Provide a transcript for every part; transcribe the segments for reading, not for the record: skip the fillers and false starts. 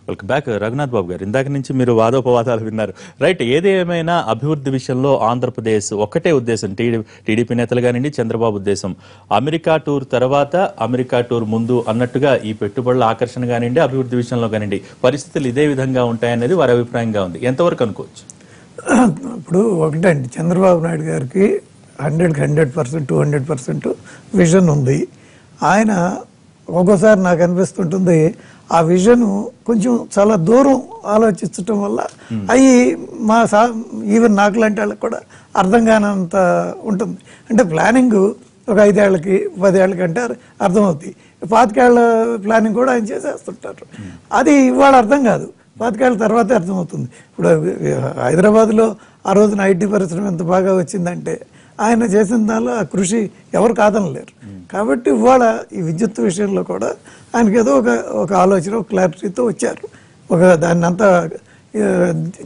Welcome back. Raghunath బాబు గారు, ఇందాక నుంచి మీరు వాదోపవాదాలు విన్నారు. రైట్, ఏది ఏమైనా అభివృద్ధి విషయంలో ఆంధ్రప్రదేశ్ ఒకటే ఉద్దేశం, టీడీపీ నేతలు కానివ్వండి, చంద్రబాబు ఉద్దేశం అమెరికా టూర్ తర్వాత, అమెరికా టూర్ ముందు అన్నట్టుగా ఈ పెట్టుబడుల ఆకర్షణ కానివ్వండి, అభివృద్ధి విషయంలో కానివ్వండి పరిస్థితులు ఇదే విధంగా ఉంటాయనేది వారి అభిప్రాయంగా ఉంది. ఎంతవరకు అనుకోవచ్చు? ఇప్పుడు ఒకటండి, చంద్రబాబు నాయుడు గారికి 100% 200% విజన్ ఉంది. ఆయన ఒక్కోసారి నాకు అనిపిస్తుంటుంది ఆ విజన్ కొంచెం చాలా దూరం ఆలోచించటం వల్ల అవి ఈవెన్ నాకు లాంటి వాళ్ళకి కూడా అర్థం కానంత ఉంటుంది. అంటే ప్లానింగ్ ఒక 5 ఏళ్ళకి 10 ఏళ్ళకి అంటే అర్థమవుతుంది. 25 ఏళ్ళ ప్లానింగ్ కూడా ఆయన చేసేస్తుంటారు. అది ఇవాళ అర్థం కాదు, 25 ఏళ్ళ తర్వాతే అర్థమవుతుంది. ఇప్పుడు హైదరాబాద్లో ఆ రోజున ఐటీ పరిశ్రమ ఎంత బాగా వచ్చిందంటే ఆయన చేసిన దానిలో ఆ కృషి ఎవరు కాదనలేరు. కాబట్టి ఇవాళ ఈ విద్యుత్ విషయంలో కూడా ఆయనకి ఏదో ఒక ఆలోచన, ఒక క్లారిటీతో వచ్చారు, దాన్ని అంతా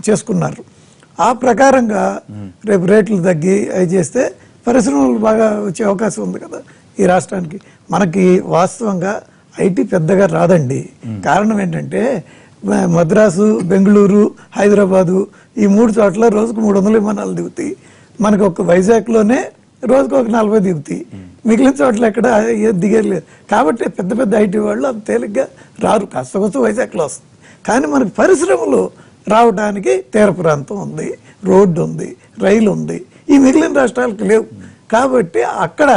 చేసుకున్నారు. ఆ ప్రకారంగా రేపు రేట్లు తగ్గి అవి చేస్తే పరిశ్రమలు బాగా వచ్చే అవకాశం ఉంది కదా ఈ రాష్ట్రానికి. మనకి వాస్తవంగా ఐటీ పెద్దగా రాదండి. కారణం ఏంటంటే మద్రాసు, బెంగళూరు, హైదరాబాదు ఈ 3 చోట్ల రోజుకు 300 విమానాలు దిగుతాయి. మనకు ఒక వైజాగ్లోనే రోజుకు ఒక 40 దిగుతాయి. మిగిలిన చోట్ల ఎక్కడ దిగలేదు. కాబట్టి పెద్ద పెద్ద ఐటీ వాళ్ళు అంత తేలిగ్గా రారు. కాస్త వైజాగ్లో వస్తుంది. కానీ మనకు పరిశ్రమలు రావడానికి తీర ప్రాంతం ఉంది, రోడ్డు ఉంది, రైలు ఉంది. ఈ మిగిలిన రాష్ట్రాలకు లేవు. కాబట్టి అక్కడ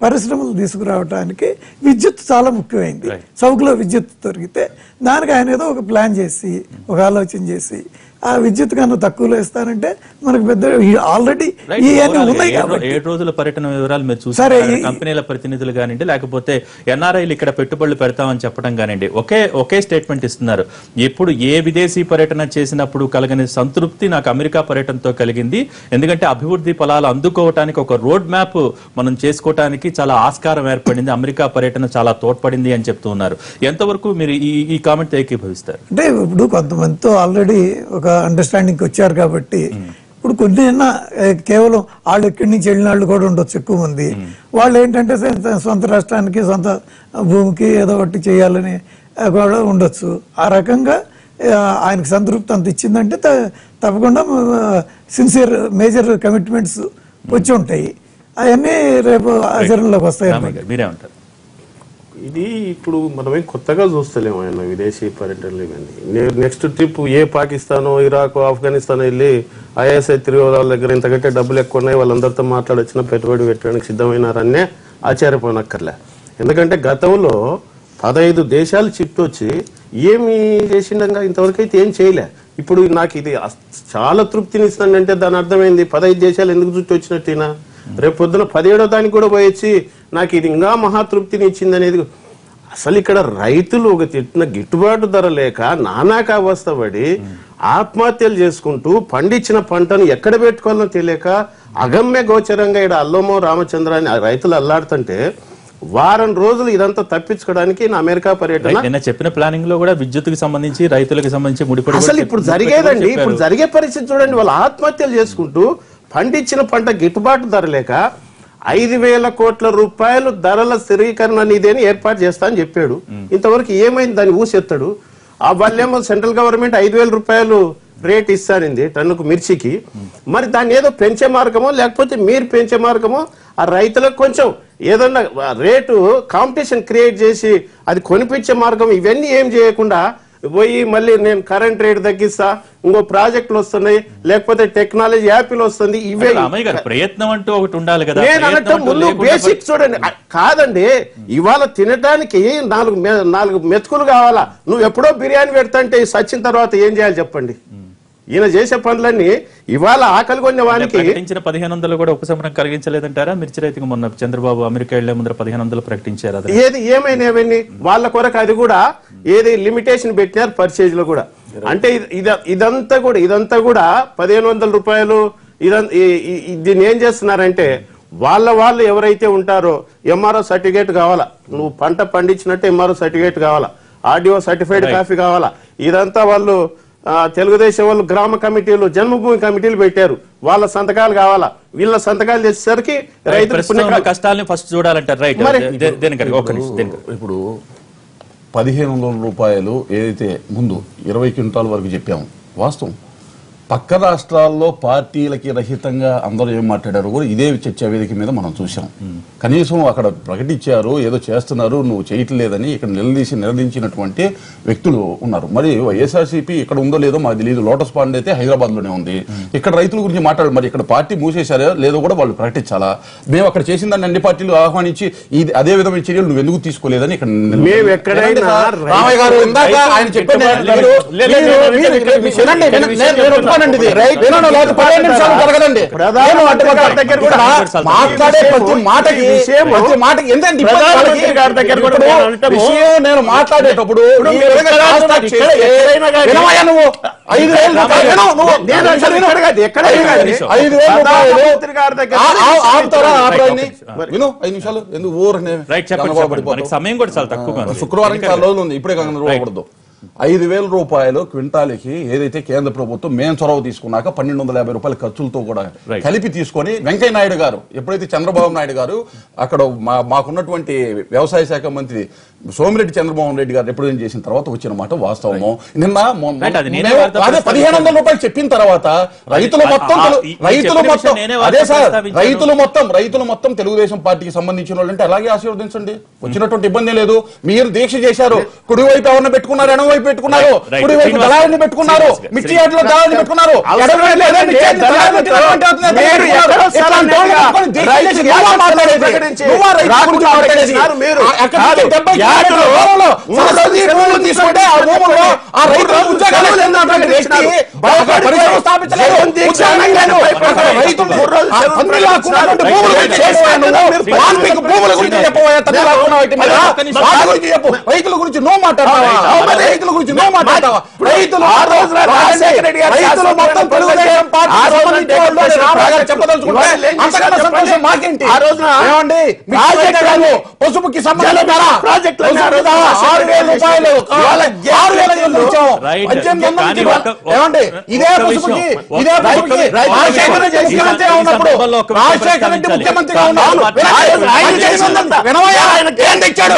పరిశ్రమలు తీసుకురావడానికి విద్యుత్ చాలా ముఖ్యమైంది. చౌకలో విద్యుత్ దొరికితే దానికి ఆయన ఏదో ఒక ప్లాన్ చేసి, ఒక ఆలోచన చేసి ఆ విద్యుత్ కన్నా తక్కువలో ఇస్తానంటే మనకు పెద్ద ఆల్రెడీ ఉన్నాయి. 7 రోజుల పర్యటన వివరాలు మీరు చూసారు. కంపెనీల ప్రతినిధులు కానివ్వండి, లేకపోతే ఎన్ఆర్ఐలు ఇక్కడ పెట్టుబడులు పెడతామని చెప్పడం కానివ్వండి, ఒకే స్టేట్మెంట్ ఇస్తున్నారు. ఎప్పుడు ఏ విదేశీ పర్యటన చేసినప్పుడు కలగని సంతృప్తి నాకు అమెరికా పర్యటనతో కలిగింది. ఎందుకంటే అభివృద్ధి ఫలాలు అందుకోవటానికి ఒక రోడ్ మ్యాప్ మనం చేసుకోవటానికి చాలా ఆస్కారం ఏర్పడింది. అమెరికా పర్యటన చాలా తోడ్పడింది అని చెప్తూ ఉన్నారు. ఎంతవరకు మీరు ఈ కామెంట్ ఏకీభవిస్తారు? అంటే ఇప్పుడు కొంతమందితో ఆల్రెడీ ఒక అండర్స్టాండింగ్ వచ్చారు కాబట్టి ఇప్పుడు కొన్ని కేవలం వాళ్ళు ఎక్కడి నుంచి వెళ్ళిన వాళ్ళు కూడా ఉండొచ్చు. ఎక్కువ మంది వాళ్ళు ఏంటంటే సొంత రాష్ట్రానికి, సొంత భూమికి ఏదో ఒకటి చేయాలని కూడా ఉండొచ్చు. ఆ రకంగా ఆయనకు సంతృప్తి అంత ఇచ్చిందంటే తప్పకుండా సిన్సియర్ మేజర్ కమిట్మెంట్స్ వచ్చి ఉంటాయి. అవన్నీ రేపు ఆచరణలోకి వస్తాయి. మీరేమంటారు? ఇది ఇప్పుడు మనమేం కొత్తగా చూస్తలేము ఆయన విదేశీ పర్యటనలు ఇవన్నీ. Next trip Pakistan, Iraq, Afghanistan వెళ్ళి ఐఎస్ఐ తిరిగే వాళ్ళ దగ్గర ఇంతకంటే డబ్బులు ఎక్కువ ఉన్నాయి, వాళ్ళందరితో మాట్లాడొచ్చిన పెట్టుబడి పెట్టడానికి సిద్ధమైనారనే ఆశ్చర్యపోనక్కర్లే. ఎందుకంటే గతంలో 15 దేశాలు చిట్టొచ్చి ఏమి చేసిండగా ఇంతవరకు అయితే ఏం చేయలే. ఇప్పుడు నాకు ఇది చాలా తృప్తినిస్తుందంటే దాని అర్థమైంది 15 దేశాలు ఎందుకు చుట్టూ వచ్చినట్టేనా. రేపు పొద్దున 17వ దానికి కూడా పోయొచ్చి నాకు ఇది ఇంకా మహాతృప్తిని ఇచ్చింది అనేది. అసలు ఇక్కడ రైతులు ఒక తిట్టిన గిట్టుబాటు ధర లేక నానాక అవస్థపడి ఆత్మహత్యలు చేసుకుంటూ పండించిన పంటను ఎక్కడ పెట్టుకోవాలో తెలియక అగమ్య గోచరంగా ఇక్కడ అల్లోమో రామచంద్ర అని రైతులు అల్లాడుతుంటే వారం రోజులు ఇదంతా తప్పించుకోవడానికి అమెరికా పర్యటన చెప్పిన ప్లానింగ్ లో కూడా విద్యుత్తుకి సంబంధించి, రైతులకు సంబంధించి ముడిపడి అసలు ఇప్పుడు జరిగేదండి. ఇప్పుడు జరిగే పరిస్థితి చూడండి. వాళ్ళు ఆత్మహత్యలు చేసుకుంటూ పండించిన పంట గిట్టుబాటు ధర లేక 5,000 కోట్ల రూపాయలు ధరల స్థిరీకరణ నిధిని ఏర్పాటు చేస్తా అని చెప్పాడు. ఇంతవరకు ఏమైంది? దాన్ని ఊసెత్తాడు. ఆ వాళ్ళేమో సెంట్రల్ గవర్నమెంట్ 5,000 రూపాయలు రేట్ ఇస్తానింది టన్నుకు మిర్చికి. మరి దాన్ని ఏదో పెంచే మార్గమో లేకపోతే మీరు పెంచే మార్గమో ఆ రైతులకు కొంచెం ఏదన్నా రేటు కాంపిటీషన్ క్రియేట్ చేసి అది కొనిపించే మార్గం ఇవన్నీ ఏం చేయకుండా పోయి మళ్ళీ నేను కరెంట్ రేట్ తగ్గిస్తా, ఇంకో ప్రాజెక్టులు వస్తున్నాయి, లేకపోతే టెక్నాలజీ యాపిల్ వస్తుంది, ఇవే ప్రయత్నం అంటూ ఒకటి ఉండాలి కదా. నేను అన్నట్టు ముందు బేసిక్ చూడండి. కాదండి, ఇవాళ తినడానికి 4 మెతుకులు కావాలా. నువ్వు ఎప్పుడో బిర్యానీ పెడతాంటే సచ్చిన తర్వాత ఏం చేయాలి చెప్పండి? ఈయన చేసే పనులన్నీ ఇవాళ ఆకలి కొన్న వానికి 1500 కూడా ఉపశమనం కలిగించలేదంటారా? మిర్చి రైతుకు మొన్న చంద్రబాబు అమెరికా వెళ్లే ముందర 1500 ప్రకటించారు. ఏది ఏమైనా అవన్నీ వాళ్ళ కొరకు అది కూడా ఏది లిమిటేషన్ పెట్టినారు పర్చేజ్ లో కూడా. అంటే ఇదంతా కూడా 1500 రూపాయలు దీన్ని ఏం చేస్తున్నారంటే వాళ్ళు ఎవరైతే ఉంటారో ఎంఆర్ఓ సర్టిఫికేట్ కావాలా, నువ్వు పంట పండించినట్టు ఎంఆర్ఓ సర్టిఫికేట్ కావాలా, ఆర్డీఓ సర్టిఫైడ్ కాఫీ కావాలా. ఇదంతా వాళ్ళు తెలుగుదేశం వాళ్ళు గ్రామ కమిటీలు, జన్మభూమి కమిటీలు పెట్టారు. వాళ్ళ సంతకాలు కావాలా. వీళ్ళ సంతకాలు చేసేసరికి రైతుల కష్టాలను ఫస్ట్ చూడాలంటారు. రైట్, ఇప్పుడు 1500 రూపాయలు ఏదైతే ముందు 20 క్వింటాల వరకు చెప్పాము వాస్తవం. పక్క రాష్ట్రాల్లో పార్టీలకి రహితంగా అందరూ ఏం మాట్లాడారు కూడా ఇదే చర్చా వేదిక మీద మనం చూసాం. కనీసం అక్కడ ప్రకటించారు ఏదో చేస్తున్నారు, నువ్వు చేయట్లేదని ఇక్కడ నిలదీసినటువంటి వ్యక్తులు ఉన్నారు. మరి వైఎస్ఆర్సీపీ ఇక్కడ ఉందో లేదో మాకు తెలియదు. లోటస్ పాండ్ అయితే హైదరాబాద్ లోనే ఉంది. ఇక్కడ రైతుల గురించి మాట్లాడారు. మరి ఇక్కడ పార్టీ మూసేశారో లేదో కూడా వాళ్ళు ప్రకటించాలా? మేము అక్కడ చేసిన దాన్ని అన్ని పార్టీలు ఆహ్వానించి అదే విధమైన చర్యలు నువ్వు ఎందుకు తీసుకోలేదని ఇక్కడ రామయ్య గారు ఇందాక ఆయన చెప్పారు. మాట్లాడే ప్రతి మాటకి ఏంటంటే నేను మాట్లాడేటప్పుడు నువ్వు 5,000 విను 5 నిమిషాలు ఎందుకు ఊరనే సమయం కూడా చాలా తక్కువ. శుక్రవారం 4 రోజులు ఉంది. ఇప్పుడే కాకుండా 5,000 రూపాయలు క్వింటాల్కి ఏదైతే కేంద్ర ప్రభుత్వం మేము చొరవ తీసుకున్నాక 1,250 రూపాయల ఖర్చులతో కూడా కలిపి తీసుకొని వెంకయ్య నాయుడు గారు ఎప్పుడైతే చంద్రబాబు నాయుడు గారు అక్కడ మాకున్నటువంటి వ్యవసాయ శాఖ మంత్రి సోమిరెడ్డి చంద్రబాబు రెడ్డి గారు రిప్రజెంట్ చేసిన తర్వాత వచ్చిన మాట వాస్తవము. నిన్న 1,500 రూపాయలు చెప్పిన తర్వాత రైతులు మొత్తం తెలుగుదేశం పార్టీకి సంబంధించిన వాళ్ళంటే అలాగే ఆశీర్వదించండి, వచ్చినటువంటి ఇబ్బంది లేదు. మీరు దీక్ష చేశారు, కుడివైపు ఎవరిని పెట్టుకున్నారు, ఎడమవైపు పెట్టుకున్నారు, కుడివైపు దళారిని పెట్టుకున్నారు, మిర్చి యార్డులో దళారిని పెట్టుకున్నారు. రైతుల గురించి నో మాట్లాడతావా? రైతుల గురించి నో మాట్లాడతావా? రైతులు మొత్తం తెలుగుదేశం పార్టీ చెప్పదలుచుకుంటే అంతకన్నా సంతోషం మాకేంటి? పసుపుకి సంబంధించిన 6,000 రూపాయలు 6,000 ఇచ్చాము. ఏమండి ఇదే పసుపుకి ముఖ్యమంత్రిగా ఉన్నప్పుడు రాజశేఖర రెడ్డి ముఖ్యమంత్రిగా ఉన్నప్పుడు తెచ్చాడు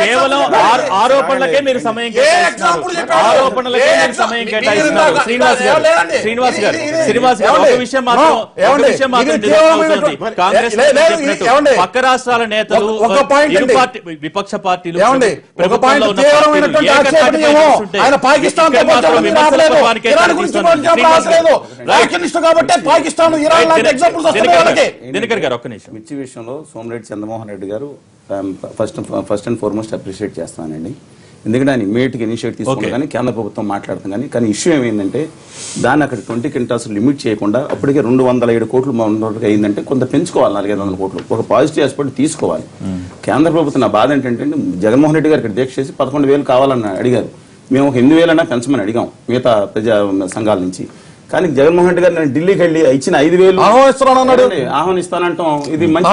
కేవలం ఆరోపణలకే మీరు సమయం కేటాయిస్తున్నారు. శ్రీనివాస్ గారు ఒక విషయం మాత్రం కాంగ్రెస్ పక్క రాష్ట్రాల నేతలు విపక్ష పార్టీలు మిర్చి విషయంలో సోమిరెడ్డి చంద్రమోహన్ రెడ్డి గారు ఫస్ట్ అండ్ ఫార్మోస్ట్ అప్రిషియేట్ చేస్తానండి. ఎందుకంటే ఆయన ఇమీడియట్గా ఇనిషియేట్ తీసుకున్నారు కానీ కేంద్ర ప్రభుత్వం మాట్లాడుతుంది కానీ ఇష్యూ ఏమైందంటే దాన్ని అక్కడ 20 క్వింటాల్స్ లిమిట్ చేయకుండా అప్పటికే 207 కోట్లు అయిందంటే కొంత పెంచుకోవాలి. 400 కోట్లు ఒక పాజిటివ్ ఆస్పెక్ట్ తీసుకోవాలి. కేంద్ర ప్రభుత్వం నా బాధ ఏంటంటే జగన్మోహన్ రెడ్డి గారు ఇక్కడ దీక్ష చేసి 11,000 కావాలని అడిగారు. మేము ఒక 8,000 అయినా పెంచమని అడిగాం మిగతా ప్రజా సంఘాల నుంచి. కానీ జగన్మోహన్ రెడ్డి గారు నేను ఢిల్లీకి వెళ్ళి ఇచ్చిన 5,000 ఆహ్వానిస్తానంటాం. ఇది మంచి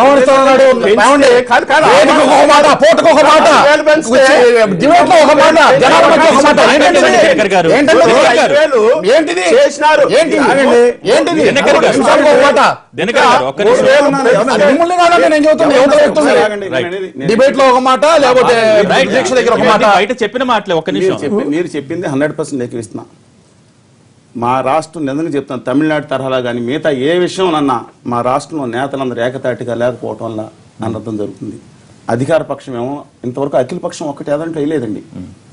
డిబేట్ లో ఒక మాట లేకపోతే చెప్పిన మాటలే. ఒక నిమిషం మీరు చెప్పింది 100% ఏకీవిస్తున్నా. మా రాష్ట్రం నిజంగా చెప్తాను, తమిళనాడు తరహాలో కానీ మిగతా ఏ విషయం అన్నా మా రాష్ట్రంలో నేతలందరూ ఏకతాటిగా లేకపోవటం వల్ల అనర్థం జరుగుతుంది. అధికార పక్షం ఏమో ఇంతవరకు అఖిల పక్షం ఒక్కటి ఏదంటే వేయలేదండి.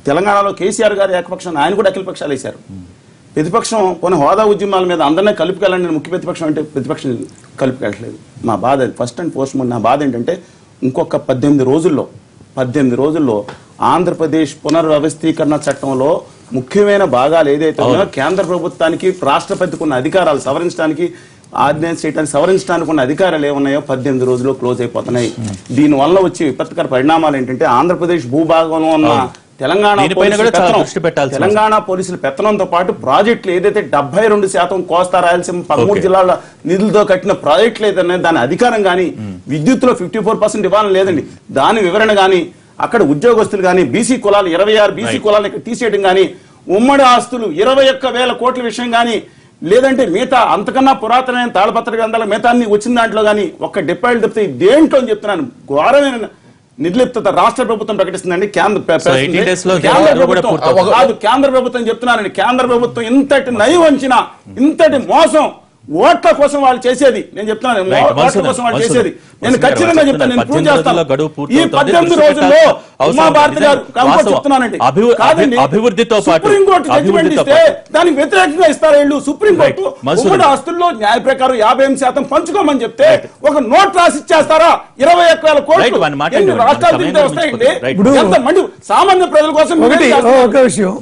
తెలంగాణలో కేసీఆర్ గారు ఏకపక్షం, ఆయన కూడా అఖిల పక్షాలు వేశారు. ప్రతిపక్షం కొన్ని హోదా ఉద్యమాల మీద అందరినీ కలుపుకెళ్ళండి, ముఖ్య ప్రతిపక్షం అంటే ప్రతిపక్షం కలుపుకెళ్ళట్లేదు. మా బాధ ఫస్ట్ అండ్ ఫోర్స్ట్ నా బాధ ఏంటంటే ఇంకొక 18 రోజుల్లో ఆంధ్రప్రదేశ్ పునర్వ్యవస్థీకరణ చట్టంలో ముఖ్యమైన భాగాలు ఏదైతే ఉన్నాయో కేంద్ర ప్రభుత్వానికి రాష్ట్రపతికి ఉన్న అధికారాలు సవరించడానికి ఆర్డినెన్స్ చేయడానికి సవరించడానికి ఉన్న అధికారాలు ఏమున్నాయో 18 రోజుల్లో క్లోజ్ అయిపోతున్నాయి. దీనివల్ల వచ్చే విపత్కర పరిణామాలు ఏంటంటే ఆంధ్రప్రదేశ్ భూభాగంలో ఉన్న తెలంగాణ దీనిపైన కూడా చాలా దృష్టి పెట్టాల్సి తెలంగాణ పోలీసుల పెత్తనంతో పాటు ప్రాజెక్టులు ఏదైతే 72% కోస్తా రాయలసీమ 13 జిల్లాల నిధులతో కట్టిన ప్రాజెక్టులు ఏదైనా దాని అధికారం కానీ విద్యుత్తులో 54% ఇవ్వాలని లేదండి, దాని వివరణ కానీ అక్కడ ఉద్యోగస్తులు కానీ బీసీ కులాలు 26 బీసీ కులాలను ఇక్కడ తీసేయడం కానీ ఉమ్మడి ఆస్తులు 21,000 కోట్ల విషయం కానీ లేదంటే మిగతా అంతకన్నా పురాతనమైన తాళపత్ర గ్రంథాల మిగతాన్ని వచ్చిన దాంట్లో కానీ ఒక్క డిపాయిల్ తప్పితే దేంట్లో అని చెప్తున్నాను ఘోరమైన నిర్లిప్తత రాష్ట్ర ప్రభుత్వం ప్రకటిస్తుందండి. కేంద్ర ప్రభుత్వం చెప్తున్నానండి, కేంద్ర ప్రభుత్వం ఇంతటి నయవంచిన ఇంతటి మోసం ఓట్ల కోసం వాళ్ళు చేసేది, నేను చెప్తున్నాను ఓట్ల కోసం వాళ్ళు చేసేది. నేను ఖచ్చితంగా చెప్తాను, నేను ప్రూవ్ చేస్తాను. ఈ 18 రోజుల్లో ఉమాభారతి గారు చెప్తున్నానండి, అభివృద్ధితో సుప్రీంకోర్టు జడ్జిమెంట్ ఇస్తే దానికి వ్యతిరేకంగా ఇస్తారు వీళ్ళు. సుప్రీంకోర్టు ఉమ్మడి ఆస్తుల్లో న్యాయ ప్రకారం 58% పంచుకోమని చెప్తే ఒక నోట్ రాసి ఇచ్చేస్తారా? 21,000 కోట్లు రాష్ట్రాలు తింటే వస్తాయండి. ఎంత మంది సామాన్య ప్రజల కోసం. ఒక విషయం,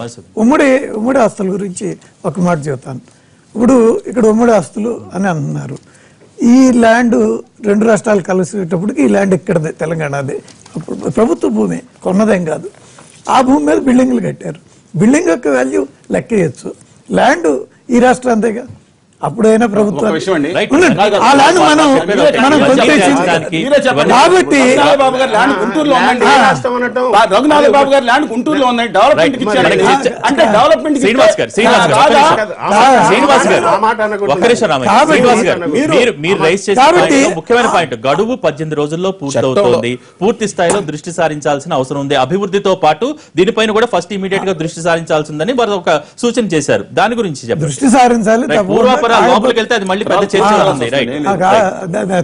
ఉమ్మడి ఆస్తుల గురించి ఒక మాట చెబుతాను. ఇప్పుడు ఇక్కడ ఉమ్మడి ఆస్తులు అని అంటున్నారు. ఈ ల్యాండ్ 2 రాష్ట్రాలు కలిసేటప్పటికి ఈ ల్యాండ్ ఇక్కడదే, తెలంగాణదే, ప్రభుత్వ భూమి, కొన్నదేం కాదు. ఆ భూమి మీద బిల్డింగ్లు కట్టారు. బిల్డింగ్ యొక్క వాల్యూ లెక్కేయచ్చు, ల్యాండ్ ఈ రాష్ట్రం అంతేగా. అప్పుడైనా ప్రభుత్వం కాబట్టి రఘునాథ్ బాబు గారు ల్యాండ్ గుంటూరులో ఉన్నాయి, డెవలప్మెంట్ అంటే డెవలప్మెంట్ ముఖ్యమైన పాయింట్, గడువు 18 రోజుల్లో పూర్తవుతోంది. పూర్తి స్థాయిలో దృష్టి సారించాల్సిన అవసరం ఉంది. అభివృద్ధితో పాటు దీనిపైన కూడా ఫస్ట్ ఇమీడియట్ గా దృష్టి సారించాల్సిందని వారు ఒక సూచన చేశారు. దాని గురించి చెప్పండి. దృష్టి సారించాలి, లోపలికి వెళ్తే అది మళ్ళీ పెద్ద చర్చ ఉంది.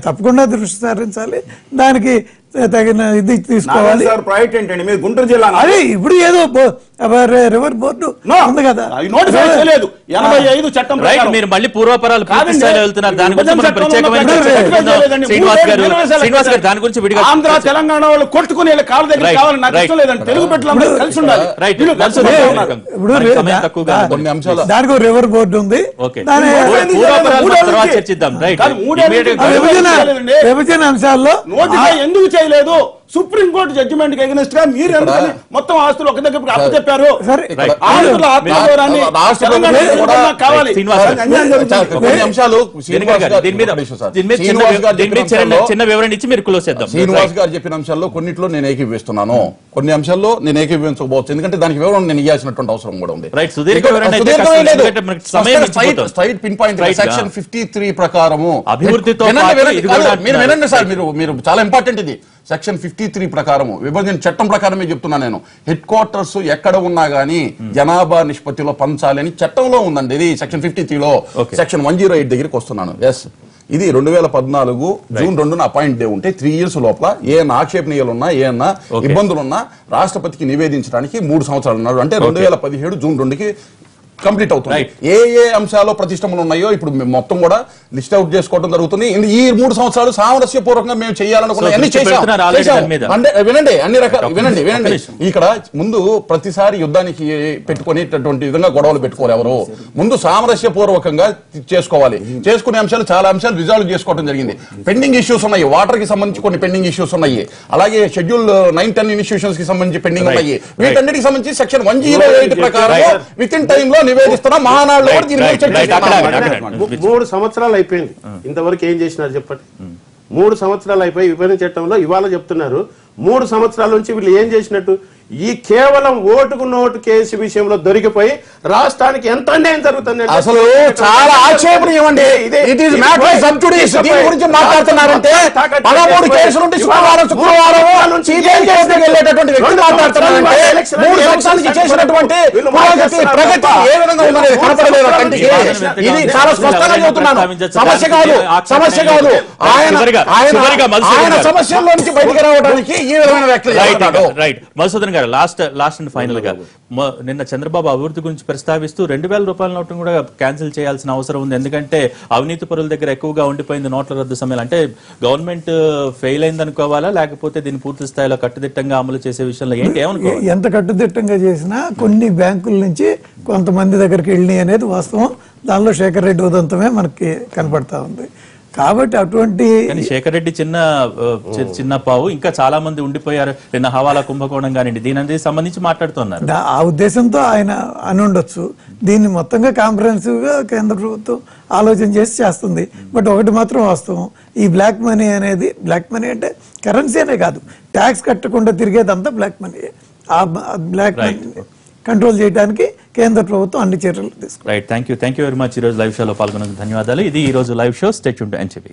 తప్పకుండా దృష్టి సారించాలి, దానికి తగిన ఇది తీసుకోవాలి. ప్రాజెక్ట్ ఏంటండి మీరు గుంటూరు జిల్లా? అదే ఇప్పుడు ఏదో రివర్ బోర్డు ఉంది కదా, 85 చట్టం మీరు మళ్ళీ పూర్వపరాలు వెళ్తున్నారు. దాని గురించి శ్రీనివాస్ గారు దాని గురించి విడిగా ఆంధ్ర తెలంగాణ వాళ్ళు కొట్టుకుని కాళ్ళ దగ్గర కావాలని నాకు ఇష్టం లేదండి. తెలుగు పెట్టులు కలిసి ఉండాలి. దానికి రివర్ బోర్డు ఉంది, విభజన అంశాల్లో నోటిఫై ఎందుకు చేయలేదు? సుప్రీంకోర్టు జడ్జిమెంట్ కి ఎగనెస్ట్ గా మీరు ఎందుకని మొత్తం ఆస్తులు ఒక దగ్గర అప్పచెప్పారు? చిన్న వివరణ ఇచ్చి మీరు క్లోజ్ చేద్దాం. శ్రీనివాస్ గారు చెప్పిన అంశాల్లో కొన్నిట్లో నేను ఏకీభవిస్తున్నాను, కొన్ని అంశాల్లో నేను ఏకీభవించకపోవచ్చు, ఎందుకంటే దానికి వివరణ నేను ఇవ్వాల్సినటువంటి అవసరం కూడా ఉంది. స్ట్రైట్ పిన్ పాయింట్ సెక్షన్ 53 ప్రకారము అభివృద్ధితో మీరు వినండి సార్, మీరు చాలా ఇంపార్టెంట్ ఇది. సెక్షన్ 53 ప్రకారము విభజన చట్టం ప్రకారమే చెప్తున్నా నేను. హెడ్ క్వార్టర్స్ ఎక్కడ ఉన్నా గానీ జనాభా నిష్పత్తిలో పంచాలి అని చట్టంలో ఉందండి. ఇది సెక్షన్ 53లో సెక్షన్ 108 దగ్గరికి వస్తున్నాను. ఎస్, ఇది 2014 జూన్ 2న అపాయింట్ డే ఉంటే 3 years లోపల ఏమన్నా ఆక్షేపణీయాలున్నా ఏమన్నా ఇబ్బందులున్నా రాష్ట్రపతికి నివేదించడానికి 3 సంవత్సరాలు అన్నాడు. అంటే 2017 జూన్ 2కి కంప్లీట్ అవుతుంది. ఏ అంశాల్లో ప్రతిష్టములు ఉన్నాయో ఇప్పుడు మొత్తం కూడా లిస్ట్ అవుట్ చేసుకోవడం జరుగుతుంది. ఈ 3 సంవత్సరాలు సామరస్య పూర్వకంగా మేము చేయాలనుకున్న అన్ని చేశాం. వినండి, అన్ని రకాల వినండి. ఇక్కడ ముందు ప్రతిసారి యుద్ధానికి పెట్టుకునేటటువంటి విధంగా గొడవలు పెట్టుకోవాలి ఎవరు. ముందు సామరస్య పూర్వకంగా చేసుకోవాలి. చేసుకునే అంశాలు చాలా అంశాలు రిజాల్వ్ చేసుకోవడం జరిగింది. పెండింగ్ ఇష్యూస్ ఉన్నాయి, వాటర్ కి సంబంధించి కొన్ని పెండింగ్ ఇష్యూస్ ఉన్నాయి, అలాగే షెడ్యూల్ 9-10 ఇన్స్టిట్యూషన్స్ కి సంబంధించి పెండింగ్ ఉన్నాయి. వీటన్నిటికి సంబంధించి సెక్షన్ 108 ప్రకారం విత్ ఇన్ టైమ్ లో నివేదిస్తున్నా. మహానాడులో 3 సంవత్సరాలు అయిపోయింది, ఇంతవరకు ఏం చేసినారు చెప్పండి? 3 సంవత్సరాలు అయిపోయి విభజన చట్టంలో ఇవాళ చెప్తున్నారు 3 సంవత్సరాల నుంచి వీళ్ళు ఏం చేసినట్టు? ఈ కేవలం ఓటుకు నోటు కేసు విషయంలో దొరికిపోయి రాష్ట్రానికి ఎంత అన్యాయం జరుగుతుంది. అసలు చాలా ఆక్షేపణీయమండి. It is matter of sub judice. దీని గురించి మాట్లాడుతున్నారంటే 13 కేసులు ఉంటే శుక్రవారం సిబిఐ కోర్టుకు వెళ్ళేటటువంటి వ్యక్తి మాట్లాడుతున్నారంటే 3 సంవత్సరాలకి చేసినటువంటి ప్రగతి ఏ విధంగా ఉందనేది కనపడలేదు కంటికి. ఇది చాలా స్పష్టంగా చెబుతున్నాను. సమస్య కాదు ఆయన సమస్యల్లో నుంచి బయటకు రావడానికి ఈ విధమైన వ్యాఖ్యలు. లాస్ట్ అండ్ ఫైనల్ గా నిన్న చంద్రబాబు అభివృద్ధి గురించి ప్రస్తావిస్తూ 2,000 రూపాయల నోటును కూడా క్యాన్సిల్ చేయాల్సిన అవసరం ఉంది, ఎందుకంటే అవినీతి పరుల దగ్గర ఎక్కువగా ఉండిపోయింది నోట్ల రద్దు సమయంలో. అంటే గవర్నమెంట్ ఫెయిల్ అయింది అనుకోవాలా, లేకపోతే దీన్ని పూర్తి స్థాయిలో కట్టుదిట్టంగా అమలు చేసే విషయంలో ఏంటి ఏమనుకోవాలి? ఎంత కట్టుదిట్టంగా చేసినా కొన్ని బ్యాంకుల నుంచి కొంతమంది దగ్గరికి వెళ్ళినాయి అనేది వాస్తవం. దానిలో శేఖర్ రెడ్డి ఉదంతమే మనకి కనపడతా ఉంది. కాబట్టి అటువంటి కానీ శేఖర్ రెడ్డి చిన్న పావు, ఇంకా చాలా మంది ఉండిపోయారు నిన్న హవాలా కుంభకోణం కానివ్వండి, దీనికి సంబంధించి మాట్లాడుతున్నారు. ఆ ఉద్దేశంతో ఆయన అని ఉండొచ్చు. దీన్ని మొత్తంగా కాంప్రహెన్సివ్ గా కేంద్ర ప్రభుత్వం ఆలోచన చేసి చేస్తుంది. బట్ ఒకటి మాత్రం వాస్తవం, ఈ బ్లాక్ మనీ అనేది, బ్లాక్ మనీ అంటే కరెన్సీ అనే కాదు, ట్యాక్స్ కట్టకుండా తిరిగేదంతా బ్లాక్ మనీ. ఆ బ్లాక్ మనీ కంట్రోల్ చేయడానికి కేంద్ర ప్రభుత్వం అన్ని చర్యలు తీసుకుంది. Right, thank you very much. ఈ రోజు లైవ్ షోలో పాల్గొన్నందుకు ధన్యవాదాలు. ఇది ఈ రోజు live show. Stay tuned to NTV.